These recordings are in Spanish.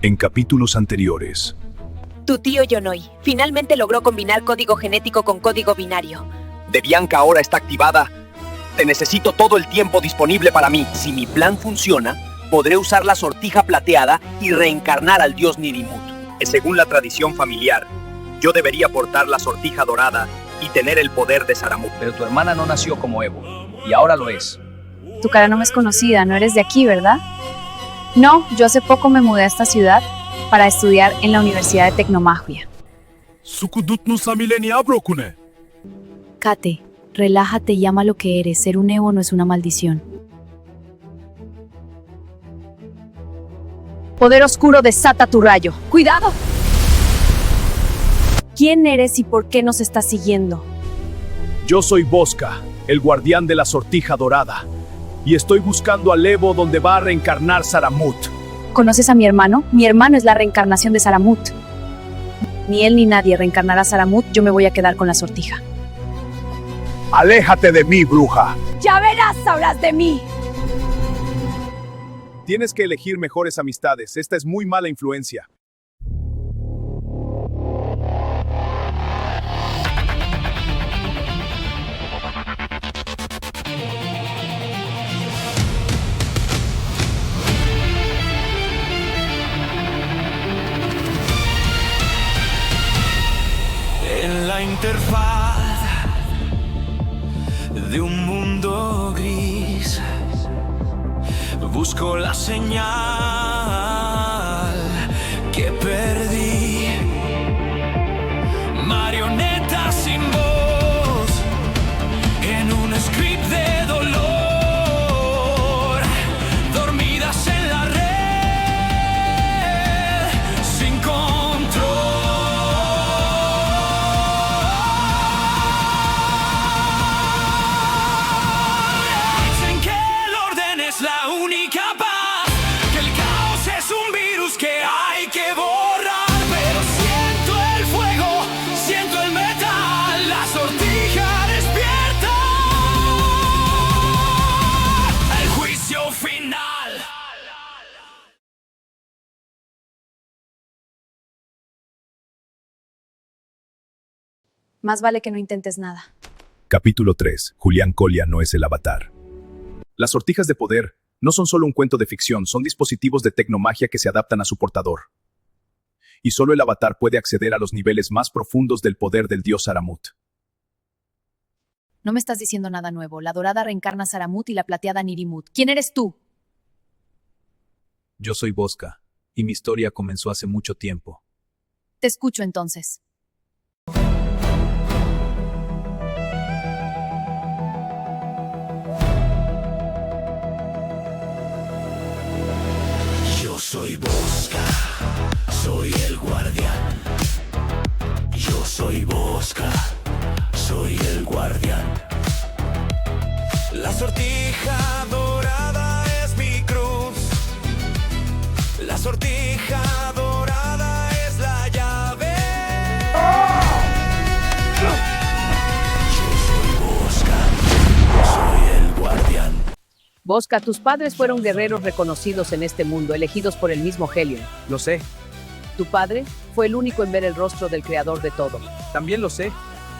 En capítulos anteriores. Tu tío Yonoi finalmente logró combinar código genético con código binario. Debianca ahora está activada. Te necesito todo el tiempo disponible para mí. Si mi plan funciona, podré usar la sortija plateada y reencarnar al dios Nirimut. Según la tradición familiar, yo debería portar la sortija dorada y tener el poder de Saramut. Pero tu hermana no nació como Evo, y ahora lo es. Tu cara no me es conocida, no eres de aquí, ¿verdad? No, yo hace poco me mudé a esta ciudad para estudiar en la Universidad de Tecnomagia. Kate, relájate y llama lo que eres. Ser un Evo no es una maldición. Poder oscuro, desata tu rayo. ¡Cuidado! ¿Quién eres y por qué nos estás siguiendo? Yo soy Bosca, el guardián de la sortija dorada, y estoy buscando al Evo donde va a reencarnar Saramut. ¿Conoces a mi hermano? Mi hermano es la reencarnación de Saramut. Ni él ni nadie reencarnará a Saramut, yo me voy a quedar con la sortija. ¡Aléjate de mí, bruja! ¡Ya verás, sabrás de mí! Tienes que elegir mejores amistades, esta es muy mala influencia. En la interfaz de un mundo gris, busco la señal que perdí. Marionetas sin voz en un script de dolor, dormidas en la red, sin control. La única paz, que el caos es un virus que hay que borrar. Pero siento el fuego, siento el metal, la sortija despierta. El juicio final. Más vale que no intentes nada. Capítulo 3. Julián Colia no es el avatar. Las sortijas de poder no son solo un cuento de ficción, son dispositivos de tecnomagia que se adaptan a su portador. Y solo el avatar puede acceder a los niveles más profundos del poder del dios Saramut. No me estás diciendo nada nuevo. La dorada reencarna a Saramut y la plateada a Nirimut. ¿Quién eres tú? Yo soy Bosca, y mi historia comenzó hace mucho tiempo. Te escucho entonces. Yo soy Bosca, soy el guardián. Yo soy Bosca, soy el guardián. La sortija dorada es mi cruz. La sortija dorada es la llave. Yo soy Bosca, soy el guardián. Bosca, tus padres fueron guerreros reconocidos en este mundo, elegidos por el mismo Helion. Lo sé, Tu padre fue el único en ver el rostro del creador de todo. también lo sé.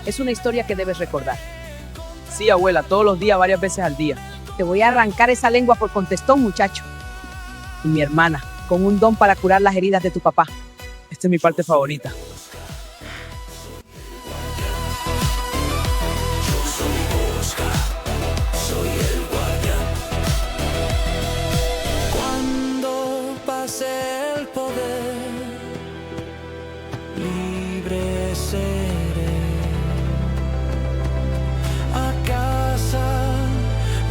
Es una historia que debes recordar. Sí, abuela, todos los días, varias veces al día. Te voy a arrancar esa lengua por contestón, muchacho. Y mi hermana, con un don para curar las heridas de tu papá. Esta es mi parte favorita. Cuando pase el poder, libre seré. A casa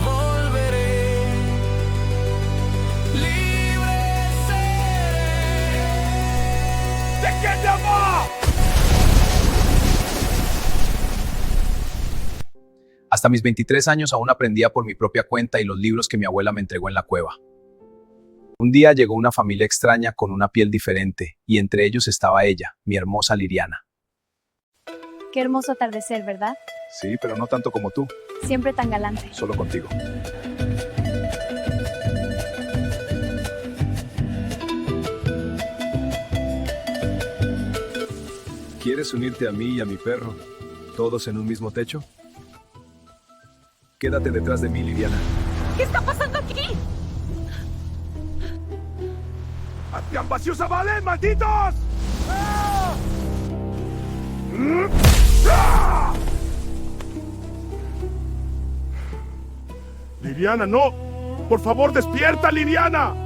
volveré. Libre seré. ¿De qué te amo? Hasta mis 23 años aún aprendía por mi propia cuenta y los libros que mi abuela me entregó en la cueva. Un día llegó una familia extraña con una piel diferente, y entre ellos estaba ella, mi hermosa Liriana. Qué hermoso atardecer, ¿verdad? Sí, pero no tanto como tú, Siempre tan galante. solo contigo. ¿Quieres unirte a mí y a mi perro? ¿Todos en un mismo techo? Quédate detrás de mí, Liliana. ¿Qué está pasando aquí? ¡Hacían vacíos a valen, malditos! Liliana, no. Por favor, despierta, Liliana.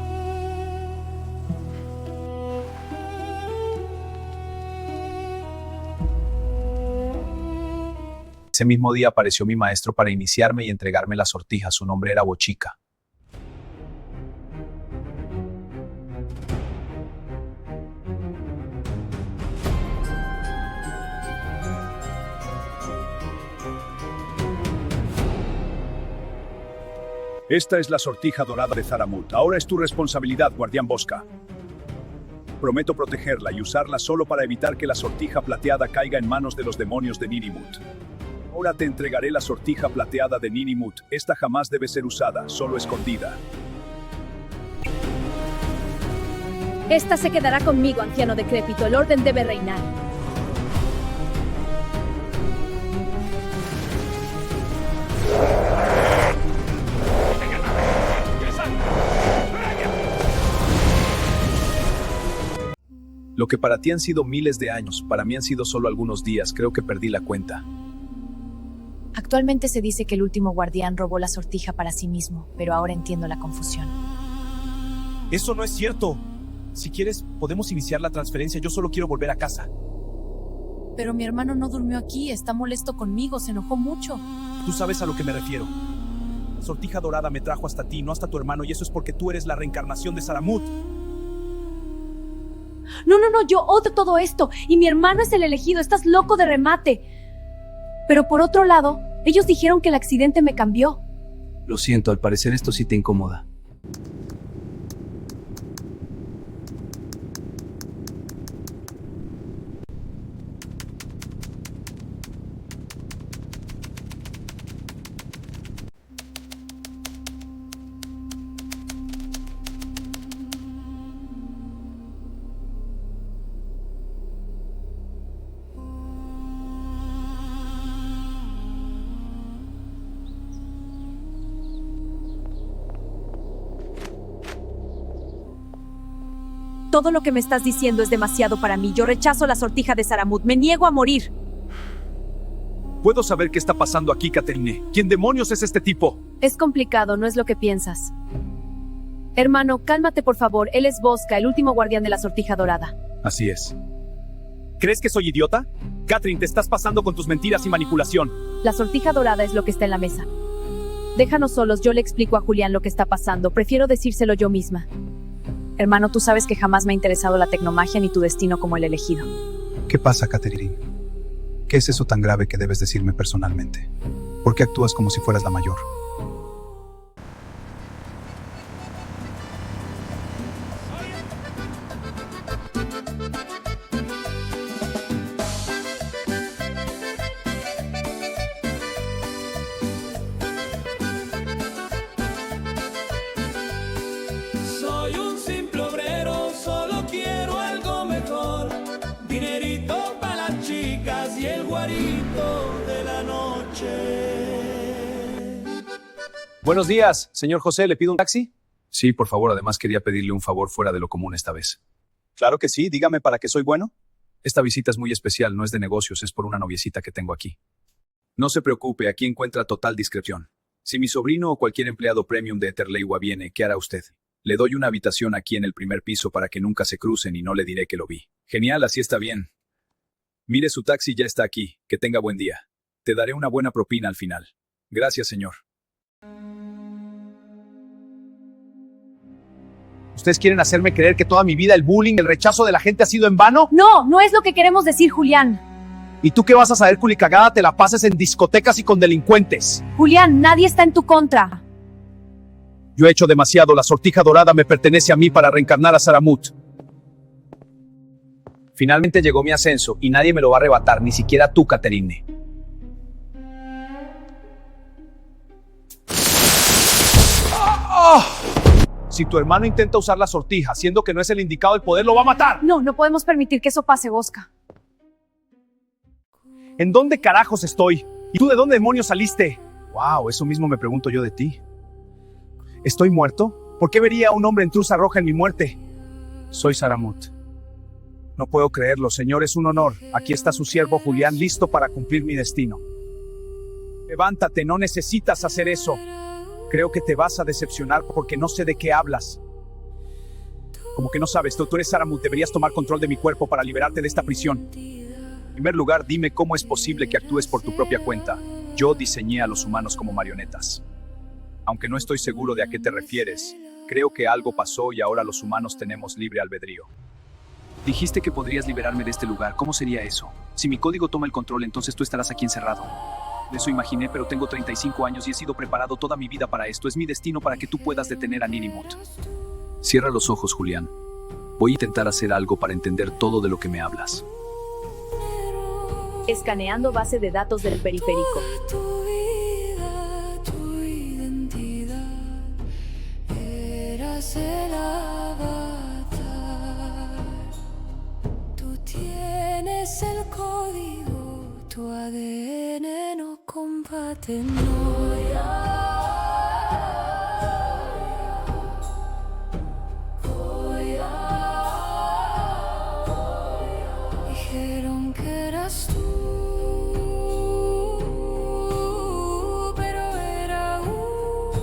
Ese mismo día apareció mi maestro para iniciarme y entregarme la sortija. Su nombre era Bochica. Esta es la sortija dorada de Zaramut. Ahora es tu responsabilidad, guardián Bosca. Prometo protegerla y usarla solo para evitar que la sortija plateada caiga en manos de los demonios de Ninimut. Ahora te entregaré la sortija plateada de Ninimut. Esta jamás debe ser usada, solo escondida. Esta se quedará conmigo, anciano decrépito. El orden debe reinar. Lo que para ti han sido miles de años, para mí han sido solo algunos días. Creo que perdí la cuenta. Actualmente se dice que el último guardián robó la sortija para sí mismo, pero ahora entiendo la confusión. Eso no es cierto. Si quieres, podemos iniciar la transferencia. Yo solo quiero volver a casa. Pero mi hermano no durmió aquí, está molesto conmigo, se enojó mucho. Tú sabes a lo que me refiero. La sortija dorada me trajo hasta ti, no hasta tu hermano, y eso es porque tú eres la reencarnación de Zaramut. No, yo odio todo esto, y mi hermano es el elegido, estás loco de remate. Pero por otro lado, ellos dijeron que el accidente me cambió. Lo siento, al parecer esto sí te incomoda. Todo lo que me estás diciendo es demasiado para mí. Yo rechazo la sortija de Zaramut. Me niego a morir. ¿Puedo saber qué está pasando aquí, Caterine? ¿Quién demonios es este tipo? Es complicado, no es lo que piensas. Hermano, cálmate por favor. Él es Bosca, el último guardián de la sortija dorada. Así es. ¿Crees que soy idiota? Catherine, te estás pasando con tus mentiras y manipulación. La sortija dorada es lo que está en la mesa. Déjanos solos, yo le explico a Julián lo que está pasando. Prefiero decírselo yo misma. Hermano, tú sabes que jamás me ha interesado la tecnomagia ni tu destino como el elegido. ¿Qué pasa, Catherine? ¿Qué es eso tan grave que debes decirme personalmente? ¿Por qué actúas como si fueras la mayor? Soy un simple obrero, solo quiero algo mejor. Dinerito para las chicas y el guarito de la noche. Buenos días, señor José, ¿le pido un taxi? Sí, por favor, además quería pedirle un favor fuera de lo común esta vez. Claro que sí, dígame para qué soy bueno. Esta visita es muy especial, no es de negocios, es por una noviecita que tengo aquí. No se preocupe, aquí encuentra total discreción. Si mi sobrino o cualquier empleado premium de Eterleiwa viene, ¿qué hará usted? Le doy una habitación aquí en el primer piso para que nunca se crucen y no le diré que lo vi. Genial, así está bien. Mire, su taxi ya está aquí. Que tenga buen día. Te daré una buena propina al final. Gracias, señor. ¿Ustedes quieren hacerme creer que toda mi vida el bullying, el rechazo de la gente ha sido en vano? No, no es lo que queremos decir, Julián. ¿Y tú qué vas a saber, culicagada? Te la pases en discotecas y con delincuentes. Julián, nadie está en tu contra. Yo he hecho demasiado. La sortija dorada me pertenece a mí para reencarnar a Zaramut. Finalmente llegó mi ascenso y nadie me lo va a arrebatar, ni siquiera tú, Catherine. Si tu hermano intenta usar la sortija, siendo que no es el indicado, el poder lo va a matar. No, no podemos permitir que eso pase, Bosca. ¿En dónde carajos estoy? ¿Y tú de dónde demonios saliste? Wow, eso mismo me pregunto yo de ti. ¿Estoy muerto? ¿Por qué vería a un hombre en trusa roja en mi muerte? Soy Saramut. No puedo creerlo, señor, es un honor. Aquí está su siervo Julián, listo para cumplir mi destino. Levántate, no necesitas hacer eso. Creo que te vas a decepcionar porque no sé de qué hablas. Como que no sabes, tú eres Saramut, deberías tomar control de mi cuerpo para liberarte de esta prisión. En primer lugar, dime cómo es posible que actúes por tu propia cuenta. Yo diseñé a los humanos como marionetas. Aunque no estoy seguro de a qué te refieres, creo que algo pasó y ahora los humanos tenemos libre albedrío. Dijiste que podrías liberarme de este lugar. ¿Cómo sería eso? Si mi código toma el control, entonces tú estarás aquí encerrado. Eso imaginé, pero tengo 35 años y he sido preparado toda mi vida para esto. Es mi destino para que tú puedas detener a Nirimut. Cierra los ojos, Julián. Voy a intentar hacer algo para entender todo de lo que me hablas. Escaneando base de datos del periférico. Tu vida, tu identidad, eras el avatar. Tú tienes el código, tu ADN no combate, no. Dijeron que eras tú.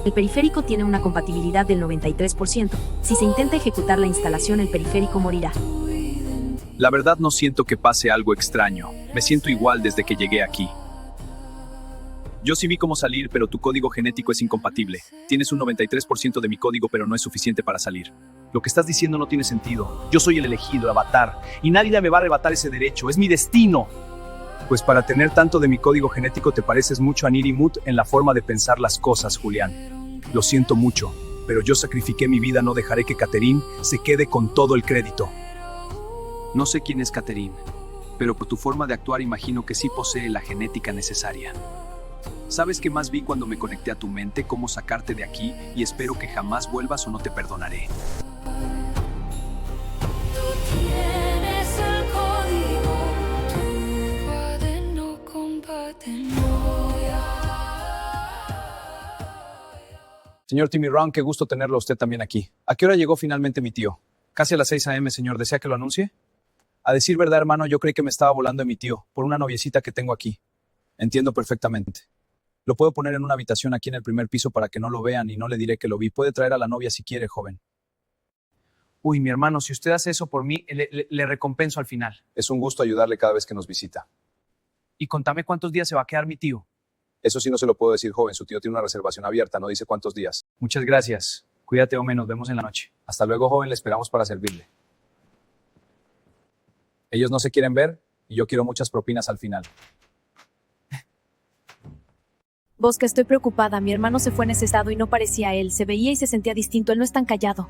El periférico tiene una compatibilidad del 93%. Si se intenta ejecutar la instalación, el periférico morirá. La verdad no siento que pase algo extraño. Me siento igual desde que llegué aquí. Yo sí vi cómo salir, pero tu código genético es incompatible. Tienes un 93% de mi código, pero no es suficiente para salir. Lo que estás diciendo no tiene sentido. Yo soy el elegido, el avatar, y nadie me va a arrebatar ese derecho. Es mi destino. Pues para tener tanto de mi código genético te pareces mucho a Nirimut en la forma de pensar las cosas, Julián. Lo siento mucho, pero yo sacrifiqué mi vida, no dejaré que Catherine se quede con todo el crédito. No sé quién es Catherine, pero por tu forma de actuar imagino que sí posee la genética necesaria. ¿Sabes qué más vi cuando me conecté a tu mente? Cómo sacarte de aquí, y espero que jamás vuelvas o no te perdonaré. Tienes el código, tu ADN no combate, no. Señor Timmy Round, qué gusto tenerlo a usted también aquí. ¿A qué hora llegó finalmente mi tío? Casi a las 6 a.m., señor. ¿Desea que lo anuncie? A decir verdad, hermano, yo creí que me estaba volando de mi tío, por una noviecita que tengo aquí. Entiendo perfectamente. Lo puedo poner en una habitación aquí en el primer piso para que no lo vean y no le diré que lo vi. Puede traer a la novia si quiere, joven. Uy, mi hermano, si usted hace eso por mí, le recompenso al final. Es un gusto ayudarle cada vez que nos visita. Y contame cuántos días se va a quedar mi tío. Eso sí no se lo puedo decir, joven. Su tío tiene una reservación abierta, no dice cuántos días. Muchas gracias. Cuídate, hombre, nos vemos en la noche. Hasta luego, joven, le esperamos para servirle. Ellos no se quieren ver y yo quiero muchas propinas al final. Bosca, estoy preocupada. Mi hermano se fue en ese estado y no parecía él. Se veía y se sentía distinto. Él no es tan callado.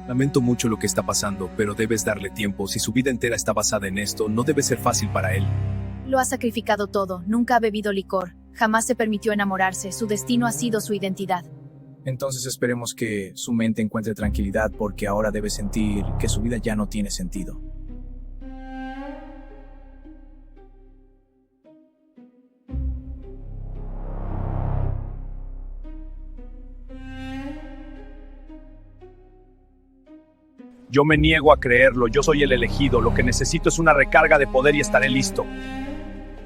Lamento mucho lo que está pasando, pero debes darle tiempo. Si su vida entera está basada en esto, no debe ser fácil para él. Lo ha sacrificado todo. Nunca ha bebido licor. Jamás se permitió enamorarse. Su destino ha sido su identidad. Entonces esperemos que su mente encuentre tranquilidad porque ahora debe sentir que su vida ya no tiene sentido. Yo me niego a creerlo, yo soy el elegido, lo que necesito es una recarga de poder y estaré listo.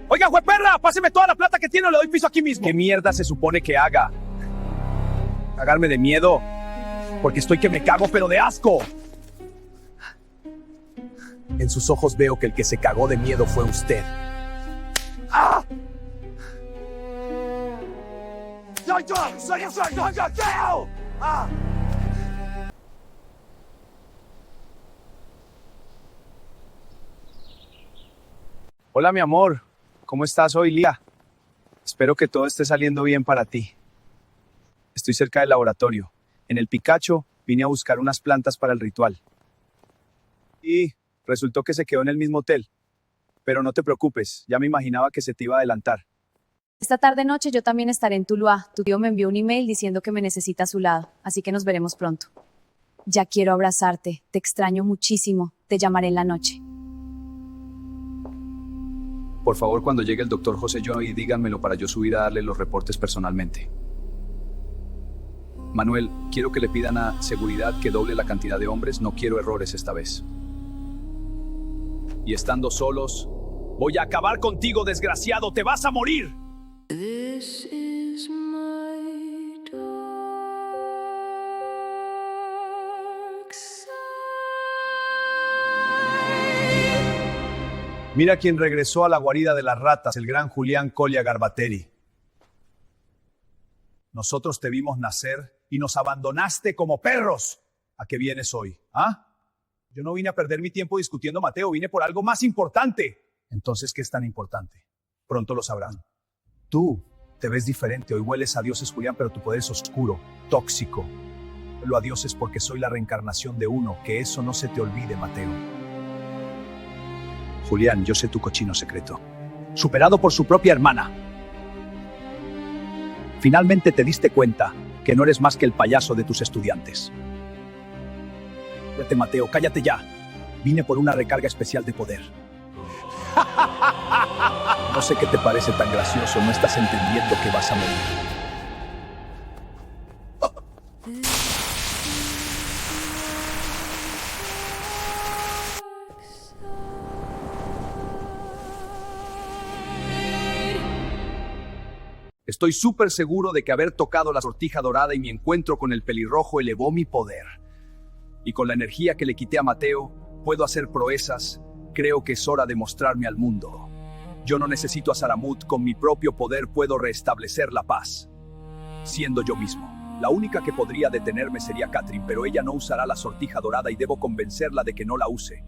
Oiga, jueperra, páseme toda la plata que tiene o le doy piso aquí mismo. ¿Qué mierda se supone que haga? ¿Cagarme de miedo? Porque estoy que me cago, pero de asco. En sus ojos veo que el que se cagó de miedo fue usted. ¡Ah! ¡Ah! Hola, mi amor. ¿Cómo estás hoy, Lía? Espero que todo esté saliendo bien para ti. Estoy cerca del laboratorio. En el Picacho vine a buscar unas plantas para el ritual. Y resultó que se quedó en el mismo hotel. Pero no te preocupes, ya me imaginaba que se te iba a adelantar. Esta tarde-noche yo también estaré en Tuluá. Tu tío me envió un email diciendo que me necesita a su lado, así que nos veremos pronto. Ya quiero abrazarte. Te extraño muchísimo. Te llamaré en la noche. Por favor, cuando llegue el doctor José Jonoy, díganmelo para yo subir a darle los reportes personalmente. Manuel, quiero que le pidan a seguridad que doble la cantidad de hombres, no quiero errores esta vez. Y estando solos, voy a acabar contigo, desgraciado, te vas a morir. This is my dark side. Mira quién regresó a la guarida de las ratas, el gran Julián Colia Garbateri. Nosotros te vimos nacer y nos abandonaste como perros. ¿A qué vienes hoy? ¿Ah? Yo no vine a perder mi tiempo discutiendo, Mateo, vine por algo más importante. Entonces, ¿qué es tan importante? Pronto lo sabrán. Tú te ves diferente, hoy hueles a dioses, Julián, pero tu poder es oscuro, tóxico. Lo a dioses porque soy la reencarnación de uno, que eso no se te olvide, Mateo. Julián, yo sé tu cochino secreto. Superado por su propia hermana. Finalmente te diste cuenta que no eres más que el payaso de tus estudiantes. Cállate, Mateo, cállate ya. Vine por una recarga especial de poder. No sé qué te parece tan gracioso, no estás entendiendo que vas a morir. Estoy súper seguro de que haber tocado la sortija dorada y mi encuentro con el pelirrojo elevó mi poder. Y con la energía que le quité a Mateo, puedo hacer proezas. Creo que es hora de mostrarme al mundo. Yo no necesito a Saramut, con mi propio poder puedo restablecer la paz. Siendo yo mismo. La única que podría detenerme sería Catherine, pero ella no usará la sortija dorada y debo convencerla de que no la use.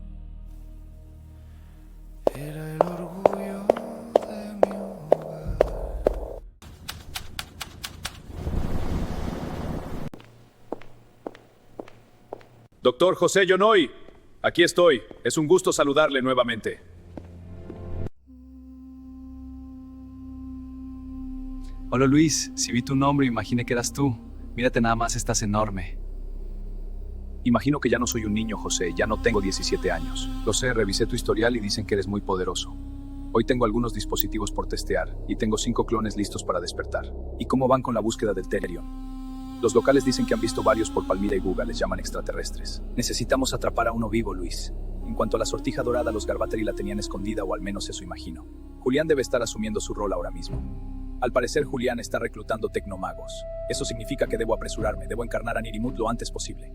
Era el orgullo de mi hogar. Doctor José Jonoy, aquí estoy. Es un gusto saludarle nuevamente. Hola Luis, si vi tu nombre imaginé que eras tú. Mírate nada más, estás enorme. Imagino que ya no soy un niño, José. Ya no tengo 17 años. Lo sé, revisé tu historial y dicen que eres muy poderoso. Hoy tengo algunos dispositivos por testear y tengo 5 clones listos para despertar. ¿Y cómo van con la búsqueda del Tellurion? Los locales dicen que han visto varios por Palmira y Guga, les llaman extraterrestres. Necesitamos atrapar a uno vivo, Luis. En cuanto a la sortija dorada, los Garbateri la tenían escondida, o al menos eso imagino. Julián debe estar asumiendo su rol ahora mismo. Al parecer, Julián está reclutando tecnomagos. Eso significa que debo apresurarme, debo encarnar a Nirimut lo antes posible.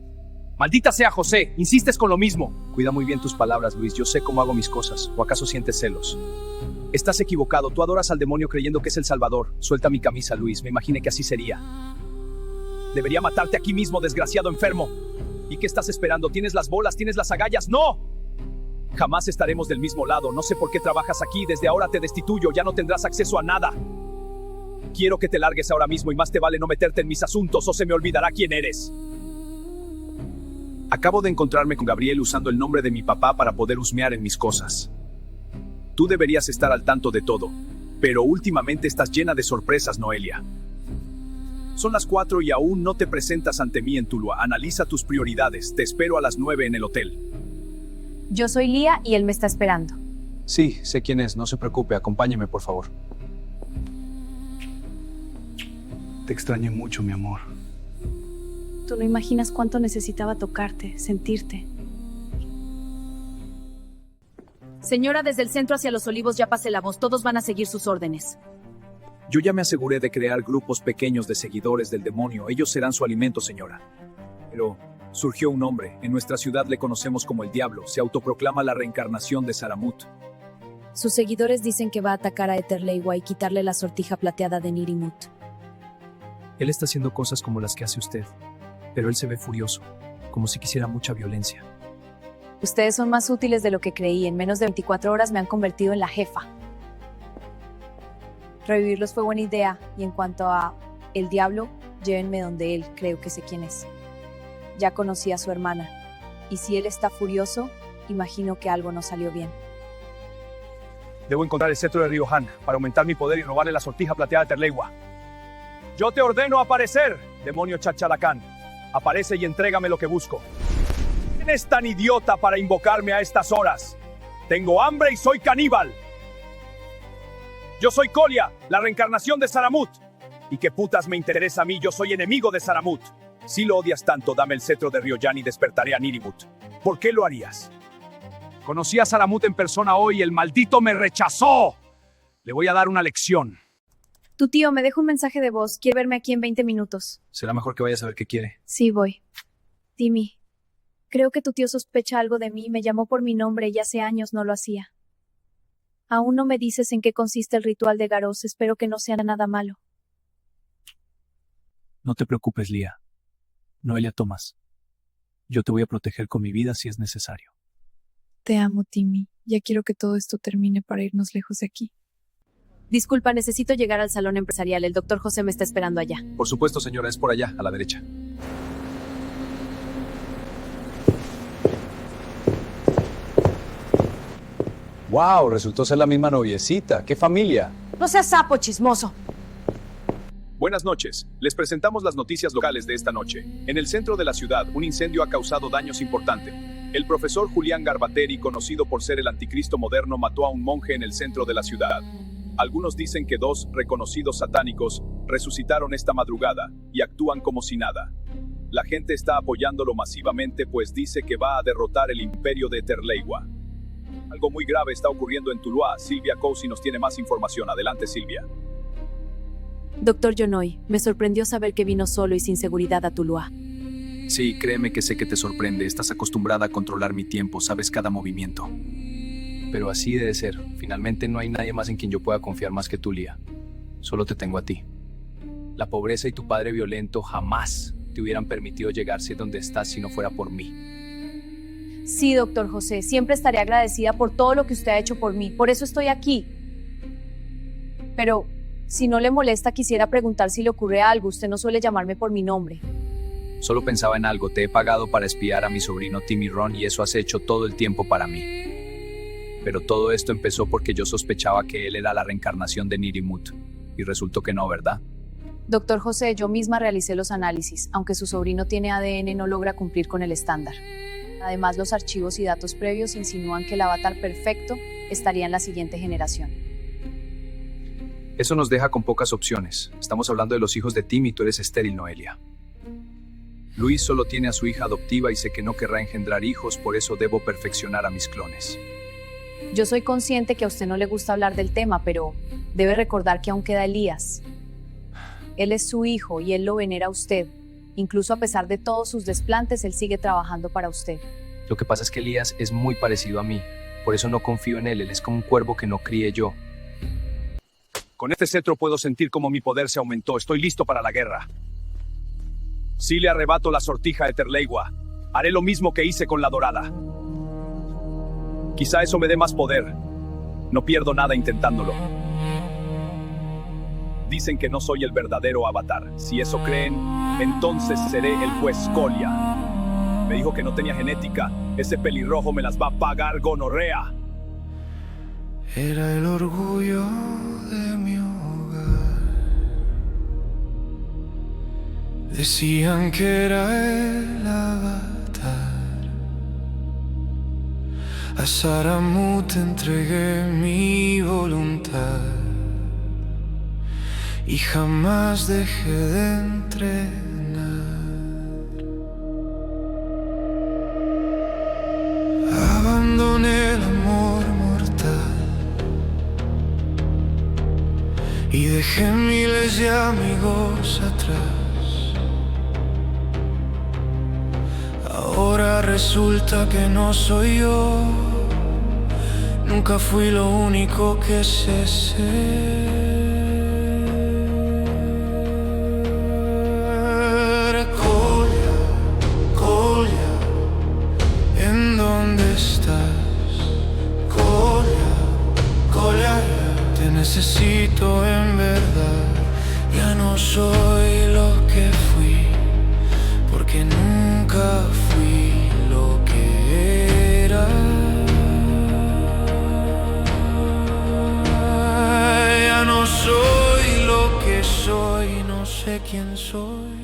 ¡Maldita sea, José! ¡Insistes con lo mismo! Cuida muy bien tus palabras, Luis. Yo sé cómo hago mis cosas. ¿O acaso sientes celos? Estás equivocado. Tú adoras al demonio creyendo que es el Salvador. Suelta mi camisa, Luis. Me imaginé que así sería. Debería matarte aquí mismo, desgraciado enfermo. ¿Y qué estás esperando? ¿Tienes las bolas? ¿Tienes las agallas? ¡No! Jamás estaremos del mismo lado. No sé por qué trabajas aquí. Desde ahora te destituyo. Ya no tendrás acceso a nada. Quiero que te largues ahora mismo y más te vale no meterte en mis asuntos o se me olvidará quién eres. Acabo de encontrarme con Gabriel usando el nombre de mi papá para poder husmear en mis cosas. Tú deberías estar al tanto de todo, pero últimamente estás llena de sorpresas, Noelia. Son las 4 y aún no te presentas ante mí en Tuluá. Analiza tus prioridades. Te espero a las 9 en el hotel. Yo soy Lía y él me está esperando. Sí, sé quién es. No se preocupe. Acompáñeme, por favor. Te extrañé mucho, mi amor. Tú no imaginas cuánto necesitaba tocarte, sentirte. Señora, desde el centro hacia los Olivos ya pasé la voz. Todos van a seguir sus órdenes. Yo ya me aseguré de crear grupos pequeños de seguidores del demonio. Ellos serán su alimento, señora. Pero surgió un hombre. En nuestra ciudad le conocemos como el Diablo. Se autoproclama la reencarnación de Saramut. Sus seguidores dicen que va a atacar a Eterleiwa y quitarle la sortija plateada de Nirimut. Él está haciendo cosas como las que hace usted, pero él se ve furioso, como si quisiera mucha violencia. Ustedes son más útiles de lo que creí. En menos de 24 horas me han convertido en la jefa. Revivirlos fue buena idea. Y en cuanto a el Diablo, llévenme donde él. Creo que sé quién es. Ya conocí a su hermana. Y si él está furioso, imagino que algo no salió bien. Debo encontrar el cetro de Riohan para aumentar mi poder y robarle la sortija plateada de Terleiwa. Yo te ordeno aparecer, demonio Chachalacán. Aparece y entrégame lo que busco. ¿Quién es tan idiota para invocarme a estas horas? Tengo hambre y soy caníbal. Yo soy Kolia, la reencarnación de Saramut. ¿Y qué putas me interesa a mí? Yo soy enemigo de Saramut. Si lo odias tanto, dame el cetro de Ryoyan y despertaré a Nirimut. ¿Por qué lo harías? Conocí a Saramut en persona hoy y el maldito me rechazó. Le voy a dar una lección. Tu tío me dejó un mensaje de voz. Quiere verme aquí en 20 minutos. Será mejor que vayas a ver qué quiere. Sí, voy. Timmy, creo que tu tío sospecha algo de mí. Me llamó por mi nombre y hace años no lo hacía. Aún no me dices en qué consiste el ritual de Garros. Espero que no sea nada malo. No te preocupes, Lía. Noelia Thomas. Yo te voy a proteger con mi vida si es necesario. Te amo, Timmy. Ya quiero que todo esto termine para irnos lejos de aquí. Disculpa, necesito llegar al salón empresarial. El doctor José me está esperando allá. Por supuesto, señora, es por allá, a la derecha. ¡Wow! Resultó ser la misma noviecita. ¡Qué familia! No seas sapo chismoso. Buenas noches. Les presentamos las noticias locales de esta noche. En el centro de la ciudad, un incendio ha causado daños importantes. El profesor Julián Garbateri, conocido por ser el anticristo moderno, mató a un monje en el centro de la ciudad. Algunos dicen que 2 reconocidos satánicos resucitaron esta madrugada y actúan como si nada. La gente está apoyándolo masivamente, pues dice que va a derrotar el imperio de Terleiwa. Algo muy grave está ocurriendo en Tuluá. Silvia Cousi nos tiene más información. Adelante, Silvia. Doctor Yonoy, me sorprendió saber que vino solo y sin seguridad a Tuluá. Sí, créeme que sé que te sorprende. Estás acostumbrada a controlar mi tiempo, sabes cada movimiento. Pero así debe ser. Finalmente no hay nadie más en quien yo pueda confiar más que tú, Lía. Solo te tengo a ti. La pobreza y tu padre violento jamás te hubieran permitido llegarse donde estás si no fuera por mí. Sí, doctor José, siempre estaré agradecida por todo lo que usted ha hecho por mí. Por eso estoy aquí. Pero, si no le molesta, quisiera preguntar si le ocurre algo. Usted no suele llamarme por mi nombre. Solo pensaba en algo. Te he pagado para espiar a mi sobrino Timmy Ron y eso has hecho todo el tiempo para mí. Pero todo esto empezó porque yo sospechaba que él era la reencarnación de Nirimut. Y resultó que no, ¿verdad? Doctor José, yo misma realicé los análisis. Aunque su sobrino tiene ADN, no logra cumplir con el estándar. Además, los archivos y datos previos insinúan que el avatar perfecto estaría en la siguiente generación. Eso nos deja con pocas opciones. Estamos hablando de los hijos de Tim y tú eres estéril, Noelia. Luis solo tiene a su hija adoptiva y sé que no querrá engendrar hijos, por eso debo perfeccionar a mis clones. Yo soy consciente que a usted no le gusta hablar del tema, pero debe recordar que aún queda Elías. Él es su hijo y él lo venera a usted. Incluso a pesar de todos sus desplantes, él sigue trabajando para usted. Lo que pasa es que Elías es muy parecido a mí. Por eso no confío en él. Él es como un cuervo que no crié yo. Con este cetro puedo sentir cómo mi poder se aumentó. Estoy listo para la guerra. Si le arrebato la sortija de Terleiwa, haré lo mismo que hice con la dorada. Quizá eso me dé más poder. No pierdo nada intentándolo. Dicen que no soy el verdadero avatar. Si eso creen, entonces seré el juez Kolia. Me dijo que no tenía genética. Ese pelirrojo me las va a pagar, gonorrea. Era el orgullo de mi hogar. Decían que era el avatar. A Saramut entregué mi voluntad y jamás dejé de entrenar. Abandoné el amor mortal y dejé miles de amigos atrás. Ahora resulta que no soy yo. Nunca fui lo único que sé ser. Necesito en verdad, ya no soy lo que fui, porque nunca fui lo que era. Ya no soy lo que soy, no sé quién soy.